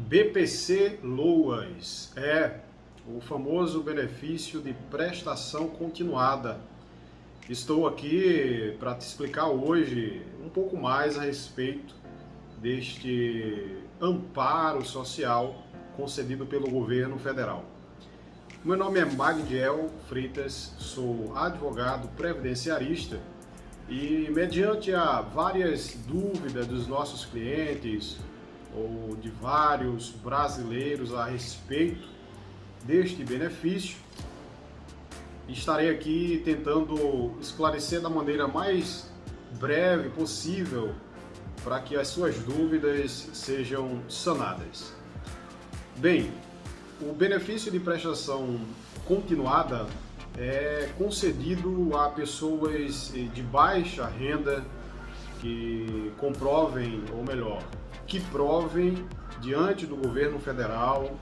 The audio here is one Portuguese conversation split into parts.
BPC Loas é o famoso benefício de prestação continuada. Estou aqui para te explicar hoje um pouco mais a respeito deste amparo social concedido pelo governo federal. Meu nome é Magdiel Freitas, sou advogado previdenciarista e, mediante a várias dúvidas dos nossos clientes ou de vários brasileiros a respeito deste benefício, estarei aqui tentando esclarecer da maneira mais breve possível para que as suas dúvidas sejam sanadas. Bem, o benefício de prestação continuada é concedido a pessoas de baixa renda que comprovem, ou melhor, que provem diante do governo federal,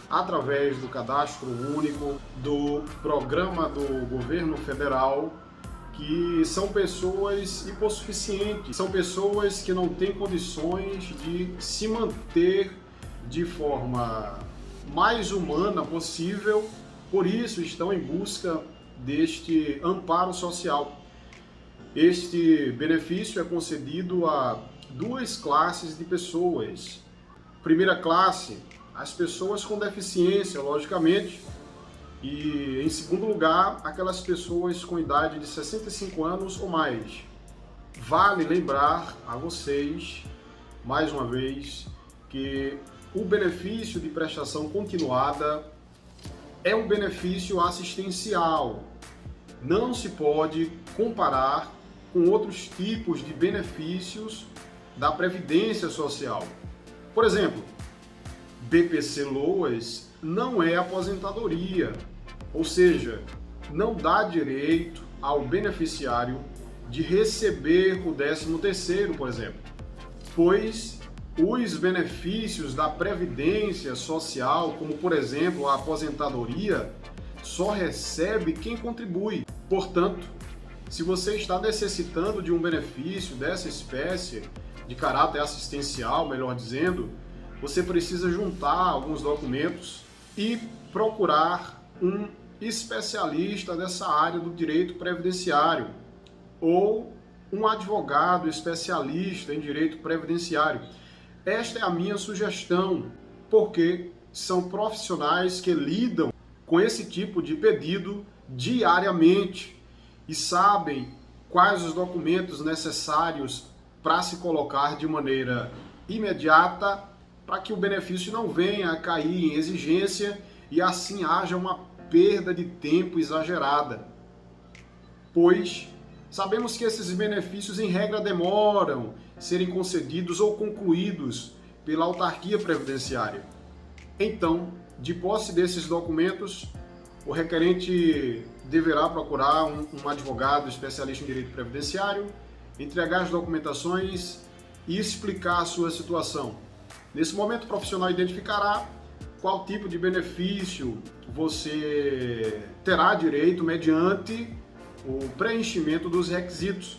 através do cadastro único, do programa do governo federal, que são pessoas hipossuficientes, são pessoas que não têm condições de se manter de forma mais humana possível, por isso estão em busca deste amparo social. Este benefício é concedido a duas classes de pessoas. Primeira classe, as pessoas com deficiência, logicamente, e em segundo lugar, aquelas pessoas com idade de 65 anos ou mais. Vale lembrar a vocês, mais uma vez, que o benefício de prestação continuada é um benefício assistencial. Não se pode comparar com outros tipos de benefícios da Previdência Social. Por exemplo, BPC Loas não é aposentadoria, ou seja, não dá direito ao beneficiário de receber o 13º, por exemplo, pois os benefícios da Previdência Social, como por exemplo a aposentadoria, só recebe quem contribui. Portanto, se você está necessitando de um benefício dessa espécie, de caráter assistencial, melhor dizendo, você precisa juntar alguns documentos e procurar um especialista dessa área do direito previdenciário ou um advogado especialista em direito previdenciário. Esta é a minha sugestão, porque são profissionais que lidam com esse tipo de pedido diariamente e sabem quais os documentos necessários para se colocar de maneira imediata para que o benefício não venha a cair em exigência e assim haja uma perda de tempo exagerada. Pois sabemos que esses benefícios em regra demoram serem concedidos ou concluídos pela autarquia previdenciária. Então, de posse desses documentos, o requerente deverá procurar um advogado especialista em direito previdenciário, entregar as documentações e explicar a sua situação. Nesse momento, o profissional identificará qual tipo de benefício você terá direito mediante o preenchimento dos requisitos.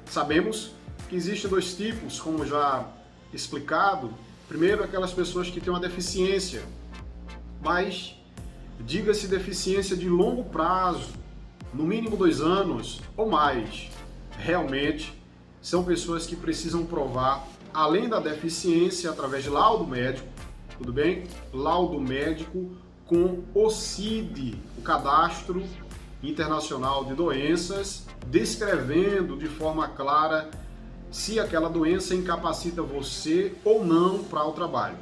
Sabemos que existem dois tipos, como já explicado. Primeiro, aquelas pessoas que têm uma deficiência, mas diga-se deficiência de longo prazo, no mínimo 2 anos ou mais. Realmente, são pessoas que precisam provar, além da deficiência, através de laudo médico, tudo bem? Laudo médico com o CID, o Cadastro Internacional de Doenças, descrevendo de forma clara se aquela doença incapacita você ou não para o trabalho.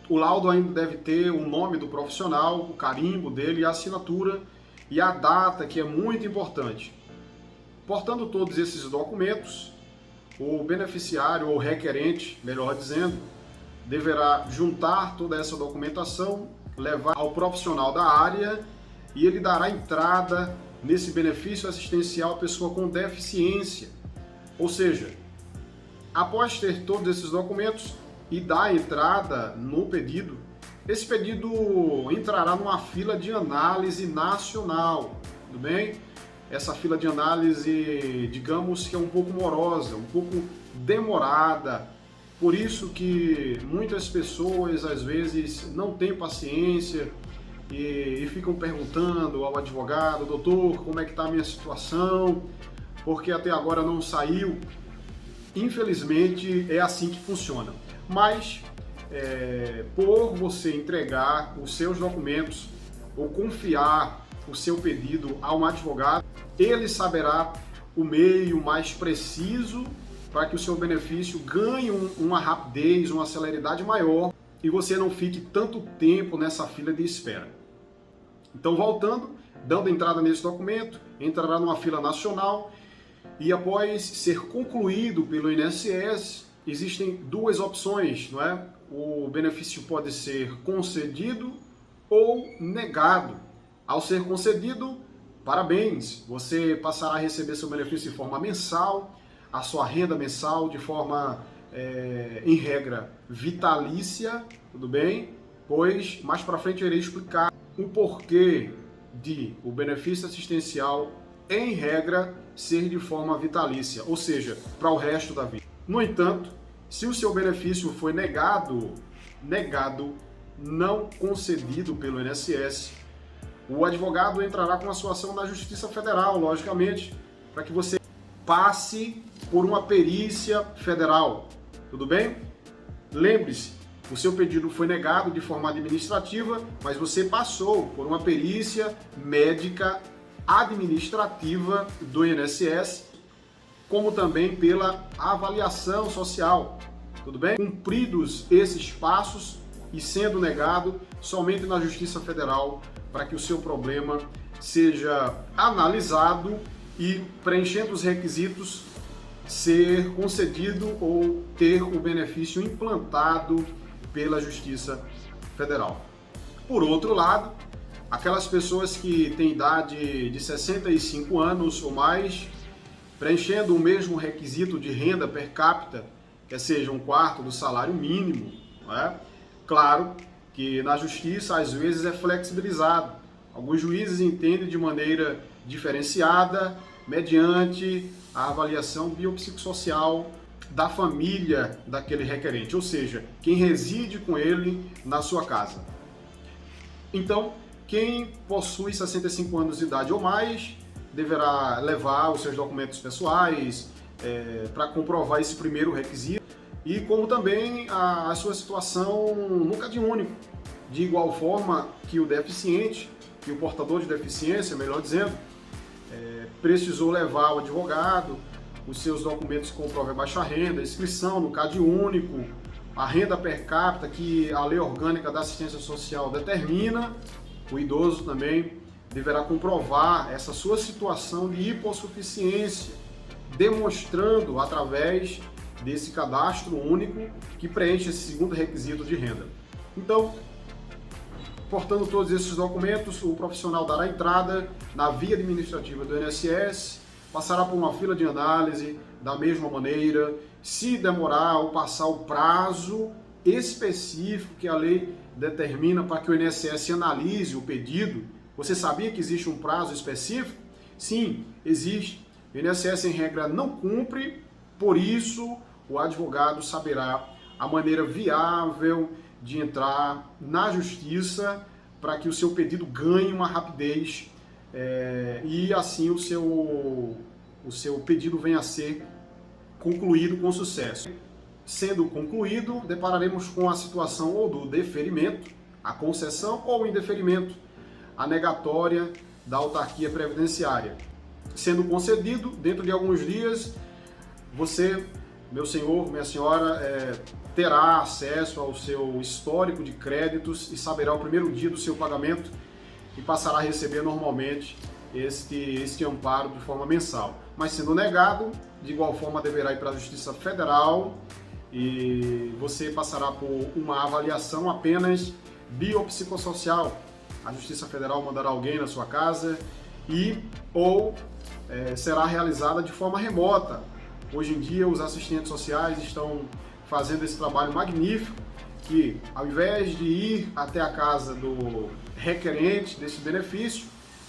O laudo ainda deve ter o nome do profissional, o carimbo dele, a assinatura e a data, que é muito importante. Portando todos esses documentos, o beneficiário ou requerente, melhor dizendo, deverá juntar toda essa documentação, levar ao profissional da área e ele dará entrada nesse benefício assistencial à pessoa com deficiência. Ou seja, após ter todos esses documentos e dar entrada no pedido, esse pedido entrará numa fila de análise nacional, tudo bem? Essa fila de análise, digamos que é um pouco morosa, um pouco demorada, Por isso que muitas pessoas às vezes não têm paciência e ficam perguntando ao advogado: doutor, como é que está a minha situação? Porque até agora não saiu. Infelizmente é assim que funciona. Mas por você entregar os seus documentos ou confiar o seu pedido a um advogado, ele saberá o meio mais preciso para que o seu benefício ganhe uma rapidez, uma celeridade maior e você não fique tanto tempo nessa fila de espera. Então, voltando, dando entrada nesse documento, entrará numa fila nacional e após ser concluído pelo INSS, existem duas opções, não é? O benefício pode ser concedido ou negado. Ao ser concedido, parabéns, você passará a receber seu benefício de forma mensal, a sua renda mensal de forma, em regra, vitalícia, tudo bem? Pois mais para frente eu irei explicar o porquê de o benefício assistencial, em regra, ser de forma vitalícia, ou seja, para o resto da vida. No entanto, se o seu benefício foi negado, não concedido pelo INSS, o advogado entrará com a sua ação na Justiça Federal, logicamente, para que você passe por uma perícia federal, tudo bem? Lembre-se, o seu pedido foi negado de forma administrativa, mas você passou por uma perícia médica administrativa do INSS, como também pela avaliação social, tudo bem? Cumpridos esses passos e sendo negado somente na Justiça Federal para que o seu problema seja analisado e, preenchendo os requisitos, ser concedido ou ter o benefício implantado pela Justiça Federal. Por outro lado, aquelas pessoas que têm idade de 65 anos ou mais, preenchendo o mesmo requisito de renda per capita, que seja 1/4 do salário mínimo, não é? Claro que na Justiça às vezes é flexibilizado. Alguns juízes entendem de maneira diferenciada, mediante a avaliação biopsicossocial da família daquele requerente, ou seja, quem reside com ele na sua casa. Então, quem possui 65 anos de idade ou mais deverá levar os seus documentos pessoais para comprovar esse primeiro requisito e como também a sua situação no CadÚnico, de igual forma que o deficiente, que o portador de deficiência, melhor dizendo, precisou levar o advogado, os seus documentos que comprovam a baixa renda, inscrição no CadÚnico, a renda per capita que a Lei Orgânica da Assistência Social determina. O idoso também deverá comprovar essa sua situação de hipossuficiência, demonstrando através desse cadastro único que preenche esse segundo requisito de renda. Então, portando todos esses documentos, o profissional dará entrada na via administrativa do INSS, passará por uma fila de análise da mesma maneira. Se demorar ou passar o prazo específico que a lei determina para que o INSS analise o pedido, você sabia que existe um prazo específico? Sim, existe. O INSS, em regra, não cumpre, por isso o advogado saberá a maneira viável de entrar na justiça para que o seu pedido ganhe uma rapidez e assim o seu pedido venha a ser concluído com sucesso. Sendo concluído, depararemos com a situação ou do deferimento, a concessão ou o indeferimento, a negatória da autarquia previdenciária. Sendo concedido, dentro de alguns dias, você, meu senhor, minha senhora, terá acesso ao seu histórico de créditos e saberá o primeiro dia do seu pagamento e passará a receber normalmente este amparo de forma mensal. Mas sendo negado, de igual forma deverá ir para a Justiça Federal e você passará por uma avaliação apenas biopsicossocial. A Justiça Federal mandará alguém na sua casa ou será realizada de forma remota. Hoje em dia os assistentes sociais estão fazendo esse trabalho magnífico que, ao invés de ir até a casa do requerente desse benefício,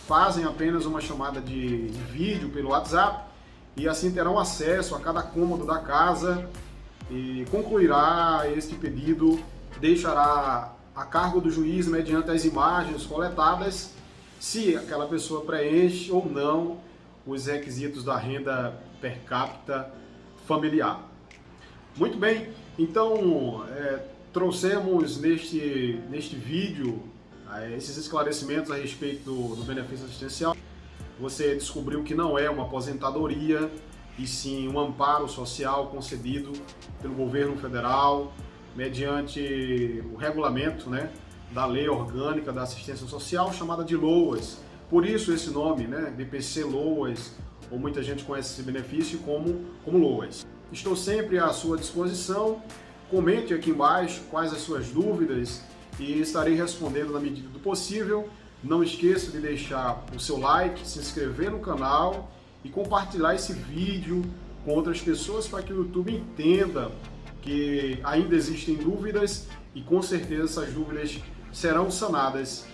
fazem apenas uma chamada de vídeo pelo WhatsApp e assim terão acesso a cada cômodo da casa e concluirá este pedido, deixará a cargo do juiz mediante as imagens coletadas se aquela pessoa preenche ou não os requisitos da renda per capita familiar. Muito bem, então trouxemos neste vídeo esses esclarecimentos a respeito do benefício assistencial. Você descobriu que não é uma aposentadoria, e sim um amparo social concedido pelo governo federal, mediante o regulamento, da Lei Orgânica da Assistência Social, chamada de LOAS. Por isso esse nome, BPC LOAS, ou muita gente conhece esse benefício como LOAS. Estou sempre à sua disposição. Comente aqui embaixo quais as suas dúvidas e estarei respondendo na medida do possível. Não esqueça de deixar o seu like, se inscrever no canal e compartilhar esse vídeo com outras pessoas para que o YouTube entenda que ainda existem dúvidas e com certeza essas dúvidas serão sanadas